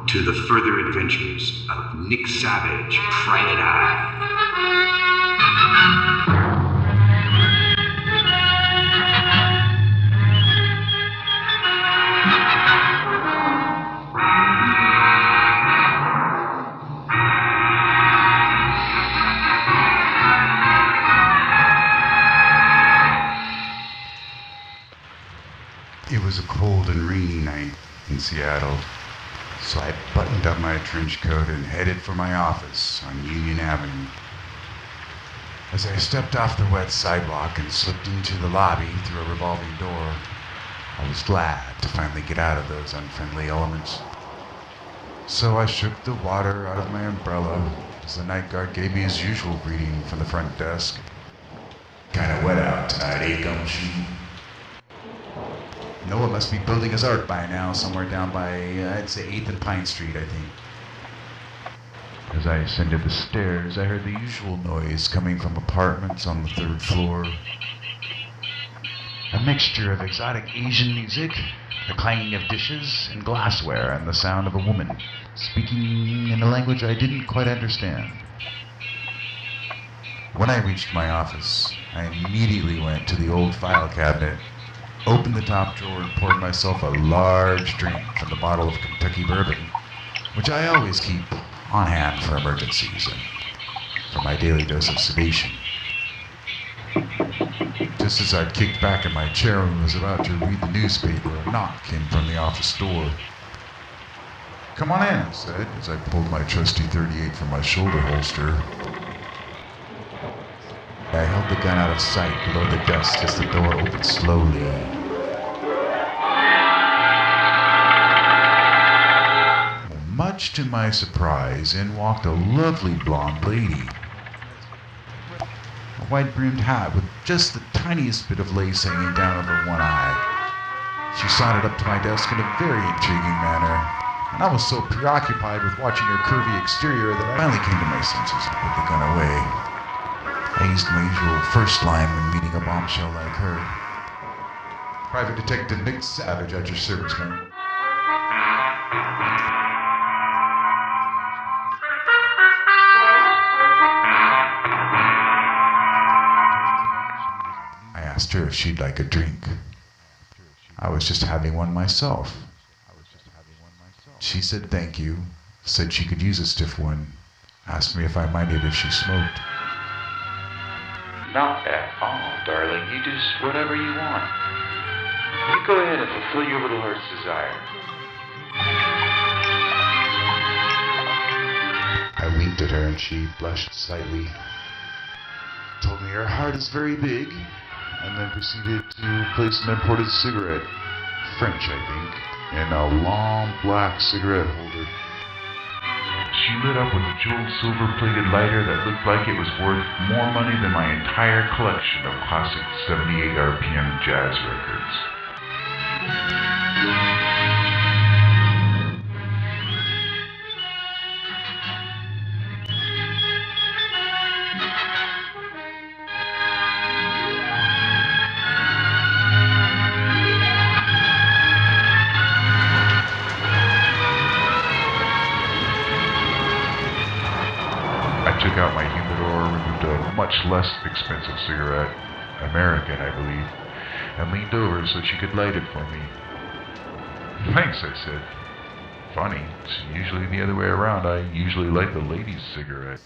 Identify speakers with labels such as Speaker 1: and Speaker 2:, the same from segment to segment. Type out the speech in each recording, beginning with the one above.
Speaker 1: to the further adventures of Nick Savage, Private Eye.
Speaker 2: It was a cold and rainy night in Seattle, so I buttoned up my trench coat and headed for my office on Union Avenue. As I stepped off the wet sidewalk and slipped into the lobby through a revolving door, I was glad to finally get out of those unfriendly elements. So I shook the water out of my umbrella as the night guard gave me his usual greeting from the front desk. "Kinda wet out tonight, eh, Gumshoe?" Noah must be building his art by now, somewhere down by, I'd say 8th and Pine Street, I think. As I ascended the stairs, I heard the usual noise coming from apartments on the 3rd floor. A mixture of exotic Asian music, the clanging of dishes and glassware, and the sound of a woman speaking in a language I didn't quite understand. When I reached my office, I immediately went to the old file cabinet, opened the top drawer and poured myself a large drink from the bottle of Kentucky bourbon, which I always keep on hand for emergencies and for my daily dose of sedation. Just as I kicked back in my chair and was about to read the newspaper, a knock came from the office door. "Come on in," I said, as I pulled my trusty .38 from my shoulder holster. I held the gun out of sight below the desk as the door opened slowly. Much to my surprise, in walked a lovely blonde lady. A wide-brimmed hat with just the tiniest bit of lace hanging down over one eye. She sauntered up to my desk in a very intriguing manner, and I was so preoccupied with watching her curvy exterior that I finally came to my senses and put the gun away. I used my usual first line when meeting a bombshell like her. "Private Detective Nick Savage at your service, ma'am." I asked her if she'd like a drink. I was just having one myself. She said thank you, said she could use a stiff one, asked me if I minded if she smoked.
Speaker 3: "Not at all, darling. You just whatever you want. You go ahead and fulfill your little heart's desire."
Speaker 2: I winked at her and she blushed slightly. Told me her heart is very big, and then proceeded to place an imported cigarette, French I think, in a long black cigarette holder. She lit up with a jeweled silver-plated lighter that looked like it was worth more money than my entire collection of classic 78 RPM jazz records. Took out my humidor, removed a much less expensive cigarette, American I believe, and leaned over so she could light it for me. "Thanks," I said. "Funny, it's usually the other way around. I usually light the lady's cigarette."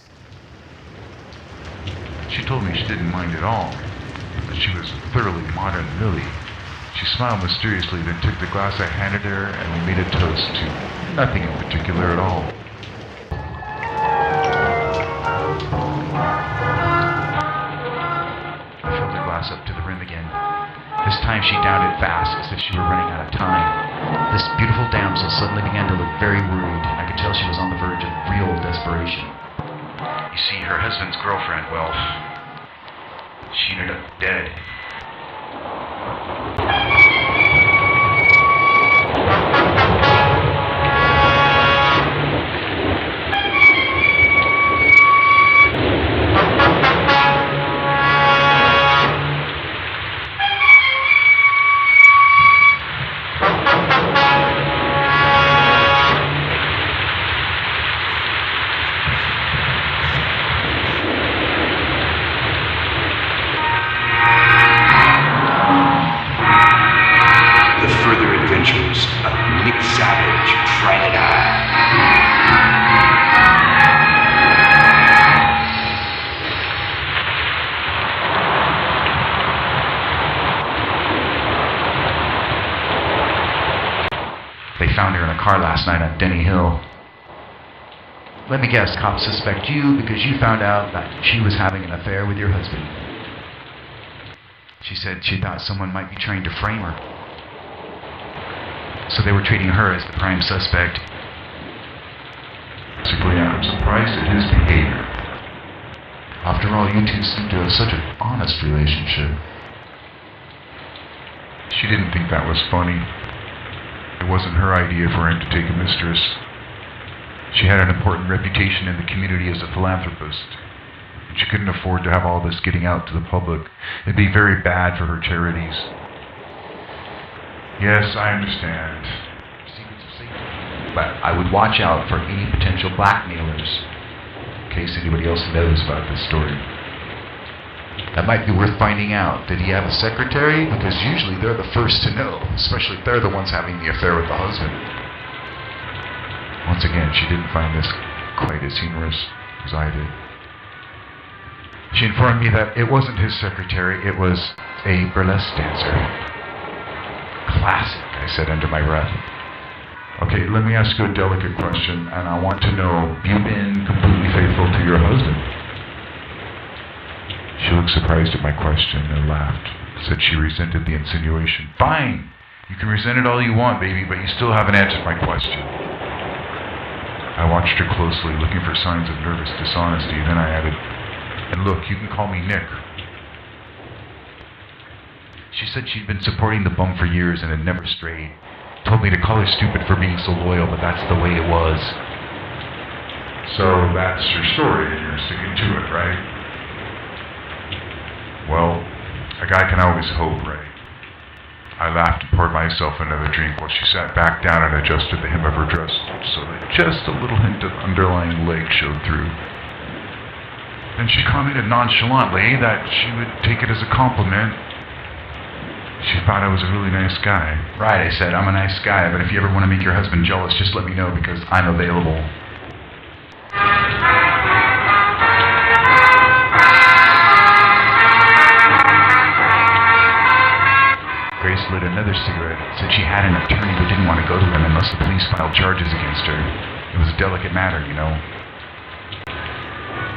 Speaker 2: She told me she didn't mind at all, that she was thoroughly modern Millie. She smiled mysteriously, then took the glass I handed her, and we made a toast to nothing in particular at all. Up to the rim again. This time she downed it fast, as if she were running out of time. This beautiful damsel suddenly began to look very worried, and I could tell she was on the verge of real desperation. You see, her husband's girlfriend, well, she ended up dead.
Speaker 4: found her in a car last night on Denny Hill. Let me guess, cops suspect you because you found out that she was having an affair with your husband. She said she thought someone might be trying to frame her. So they were treating her as the prime suspect.
Speaker 2: Basically, I'm surprised at his behavior. After all, you two seem to have such an honest relationship.
Speaker 5: She didn't think that was funny. It wasn't her idea for him to take a mistress. She had an important reputation in the community as a philanthropist, and she couldn't afford to have all this getting out to the public. It'd be very bad for her charities.
Speaker 2: Yes, I understand.
Speaker 4: Secrets of safety. But I would watch out for any potential blackmailers, in case anybody else knows about this story. That might be worth finding out. Did he have a secretary? Because usually they're the first to know, especially if they're the ones having the affair with the husband.
Speaker 5: Once again, she didn't find this quite as humorous as I did. She informed me that it wasn't his secretary, it was a burlesque dancer.
Speaker 4: Classic, I said under my breath.
Speaker 5: Okay, let me ask you a delicate question, and I want to know, you've been completely faithful to your husband? She looked surprised at my question and laughed. Said she resented the insinuation. Fine! You can resent it all you want, baby, but you still haven't answered my question. I watched her closely, looking for signs of nervous dishonesty. Then I added, and look, you can call me Nick.
Speaker 4: She said she'd been supporting the bum for years and had never strayed. Told me to call her stupid for being so loyal, but that's the way it was.
Speaker 5: So that's your story, and you're sticking to it, right? Well, a guy can always hope, right? I laughed and poured myself another drink while she sat back down and adjusted the hem of her dress so that just a little hint of underlying leg showed through. And she commented nonchalantly that she would take it as a compliment. She thought I was a really nice guy.
Speaker 4: Right, I said, I'm a nice guy, but if you ever want to make your husband jealous, just let me know because I'm available. Grace lit another cigarette. Said she had an attorney but didn't want to go to him unless the police filed charges against her. It was a delicate matter, you know.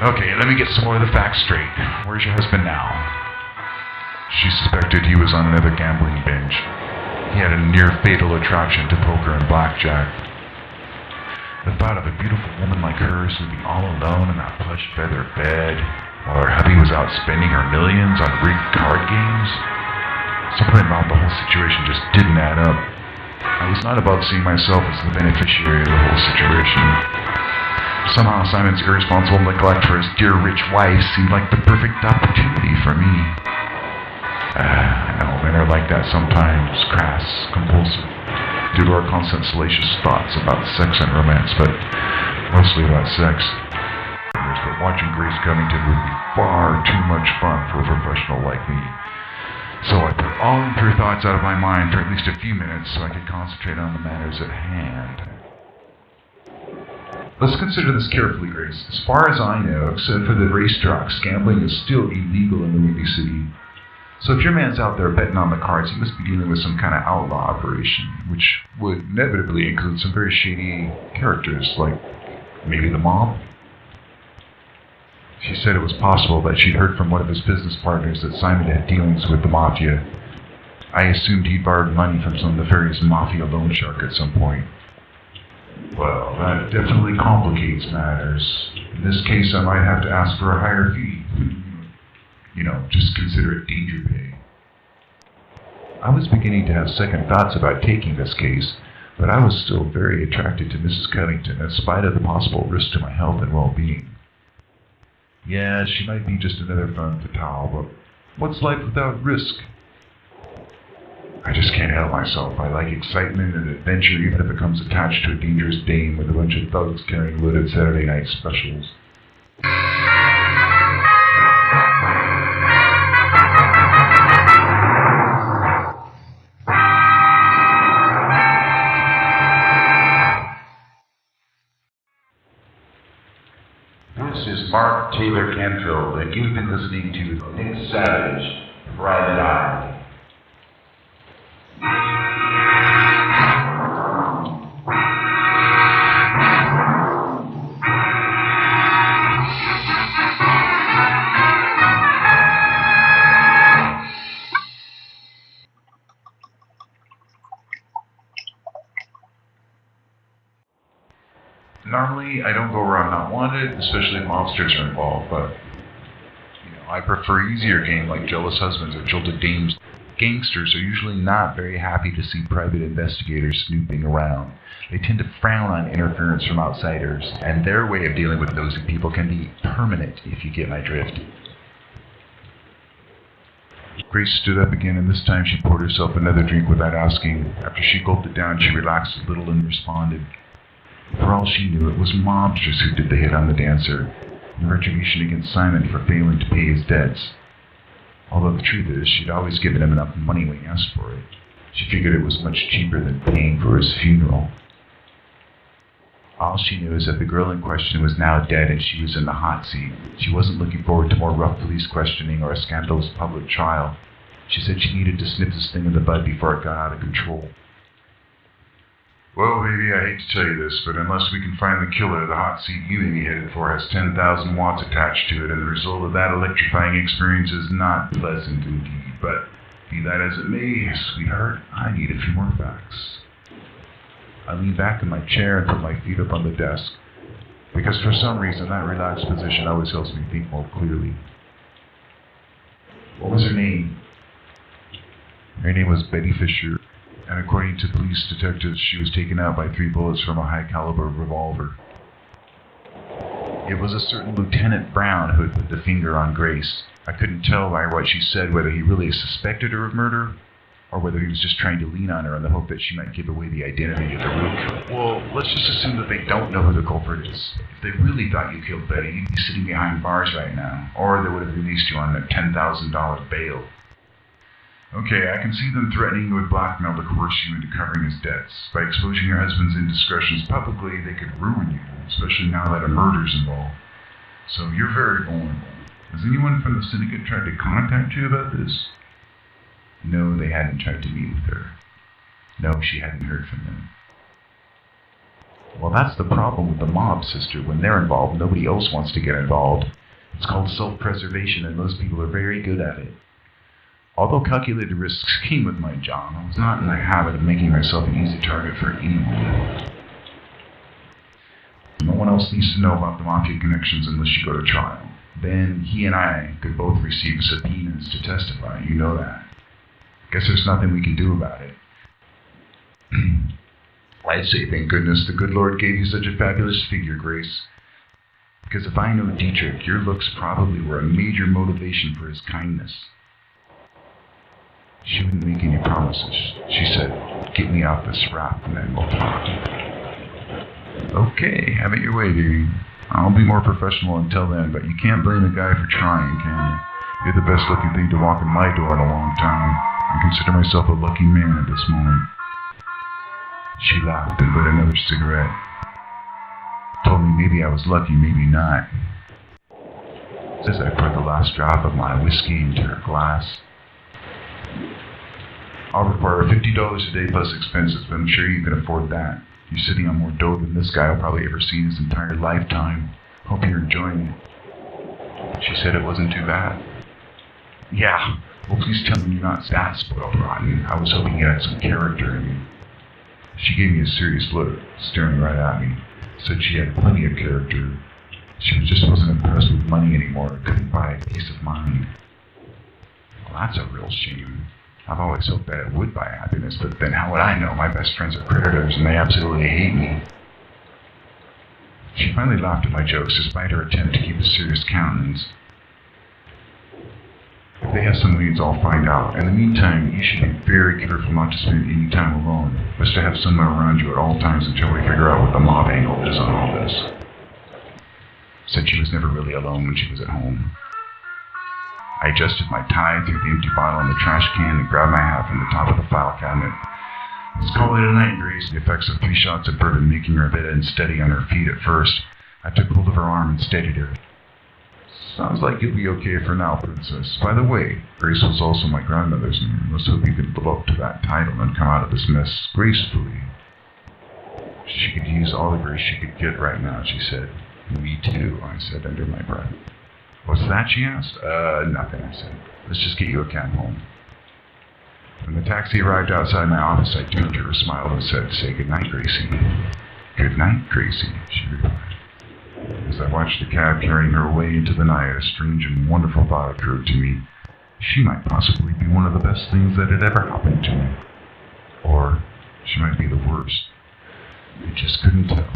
Speaker 4: Okay, let me get some more of the facts straight. Where's your husband now?
Speaker 5: She suspected he was on another gambling binge. He had a near-fatal attraction to poker and blackjack. The thought of a beautiful woman like her sleeping all alone in that plush feather bed while her hubby was out spending her millions on rigged card games, something about the whole situation just didn't add up. I was not above seeing myself as the beneficiary of the whole situation. Somehow Simon's irresponsible neglect for his dear rich wife seemed like the perfect opportunity for me. I know, men are like that sometimes, crass, compulsive, due to our constant salacious thoughts about sex and romance, but mostly about sex. But watching Grace Covington would be far too much fun for a professional like me. So I put all impure thoughts out of my mind for at least a few minutes so I could concentrate on the matters at hand. Let's consider this carefully, Grace. As far as I know, except for the racetracks, gambling is still illegal in the Windy City. So if your man's out there betting on the cards, he must be dealing with some kind of outlaw operation, which would inevitably include some very shady characters, like maybe the mob. She said it was possible that she'd heard from one of his business partners that Simon had dealings with the mafia. I assumed he'd borrowed money from some nefarious mafia loan shark at some point. Well, that definitely complicates matters. In this case, I might have to ask for a higher fee. You know, just consider it danger pay. I was beginning to have second thoughts about taking this case, but I was still very attracted to Mrs. Covington in spite of the possible risk to my health and well-being. Yeah, she might be just another femme fatale, but what's life without risk? I just can't help myself. I like excitement and adventure even if it comes attached to a dangerous dame with a bunch of thugs carrying loaded Saturday night specials. This is Mark Taylor-Canfield, and you've been listening to Nick Savage, Private Eye. Normally, I don't go where I'm not wanted, especially if mobsters are involved, but I prefer easier game like jealous husbands or jilted dames. Gangsters are usually not very happy to see private investigators snooping around. They tend to frown on interference from outsiders, and their way of dealing with nosy people can be permanent, if you get my drift. Grace stood up again, and this time she poured herself another drink without asking. After she gulped it down, she relaxed a little and responded. For all she knew, it was mobsters who did the hit on the dancer, in retribution against Simon for failing to pay his debts. Although the truth is, she'd always given him enough money when he asked for it. She figured it was much cheaper than paying for his funeral. All she knew is that the girl in question was now dead and she was in the hot seat. She wasn't looking forward to more rough police questioning or a scandalous public trial. She said she needed to snip this thing in the bud before it got out of control.
Speaker 2: Well, baby, I hate to tell you this, but unless we can find the killer, the hot seat you may be headed for has 10,000 watts attached to it, and the result of that electrifying experience is not pleasant indeed. But be that as it may, sweetheart, I need a few more facts.
Speaker 5: I leaned back in my chair and put my feet up on the desk, because for some reason that relaxed position always helps me think more clearly.
Speaker 2: What was her name?
Speaker 5: Her name was Betty Fisher, and according to police detectives, she was taken out by 3 bullets from a high-caliber revolver. It was a certain Lieutenant Brown who had put the finger on Grace. I couldn't tell by what she said whether he really suspected her of murder, or whether he was just trying to lean on her in the hope that she might give away the identity of the real killer. Well, let's just assume that they don't know who the culprit is. If they really thought you killed Betty, you'd be sitting behind bars right now, or they would have released you on a $10,000 bail.
Speaker 2: Okay, I can see them threatening you with blackmail to coerce you into covering his debts. By exposing your husband's indiscretions publicly, they could ruin you, especially now that a murder's involved. So you're very vulnerable. Has anyone from the syndicate tried to contact you about this?
Speaker 5: No, they hadn't tried to meet with her. No, she hadn't heard from them. Well, that's the problem with the mob, sister. When they're involved, nobody else wants to get involved. It's called self-preservation, and most people are very good at it. Although calculated risks came with my job, I was not in the habit of making myself an easy target for anyone. No one else needs to know about the mafia connections unless you go to trial. Then he and I could both receive subpoenas to testify, you know that. Guess there's nothing we can do about it. I'd say thank goodness the good Lord gave you such a fabulous figure, Grace. Because if I know Dietrich, your looks probably were a major motivation for his kindness. She wouldn't make any promises. She said, get me off this raft and then we'll talk. Okay, have it your way, dearie. I'll be more professional until then, but you can't blame a guy for trying, can you? You're the best looking thing to walk in my door in a long time. I consider myself a lucky man at this moment. She laughed and lit another cigarette. Told me maybe I was lucky, maybe not. As I poured the last drop of my whiskey into her glass. I'll require $50 a day plus expenses, but I'm sure you can afford that. You're sitting on more dough than this guy will probably ever see in his entire lifetime. Hope you're enjoying it. She said it wasn't too bad. Yeah, well please tell me you're not that spoiled rotten. I was hoping you had some character in you. She gave me a serious look, staring right at me. Said she had plenty of character. She just wasn't impressed with money anymore. Couldn't buy a peace of mind. Well, that's a real shame. I've always hoped that it would buy happiness, but then how would I know? My best friends are predators and they absolutely hate me. She finally laughed at my jokes despite her attempt to keep a serious countenance. If they have some leads, I'll find out. In the meantime, you should be very careful not to spend any time alone. Best to have someone around you at all times until we figure out what the mob angle is on all this. Said she was never really alone when she was at home. I adjusted my tie, threw the empty bottle in the trash can, and grabbed my hat from the top of the file cabinet. Let's call it a night, Grace. The effects of 3 shots of bourbon making her a bit unsteady on her feet at first. I took hold of her arm and steadied her. Sounds like you'll be okay for now, Princess. By the way, Grace was also my grandmother's name. Let's hope you can live up to that title and come out of this mess gracefully. She could use all the grace she could get right now, she said. Me too, I said under my breath. What's that, she asked? Nothing, I said. Let's just get you a cab home. When the taxi arrived outside my office, I turned to her, smiled, and said, say goodnight, Gracie. "Good night, Gracie," she replied. As I watched the cab carrying her away into the night, a strange and wonderful thought occurred to me. She might possibly be one of the best things that had ever happened to me. Or she might be the worst. I just couldn't tell.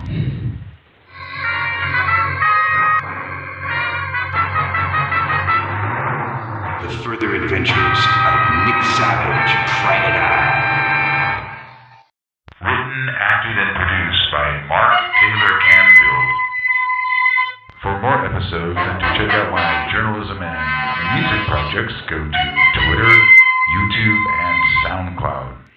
Speaker 1: The further adventures of Nick Savage, Private Eye.
Speaker 3: Written, acted, and produced by Mark Taylor-Canfield. For more episodes and to check out my journalism and music projects, go to Twitter, YouTube, and SoundCloud.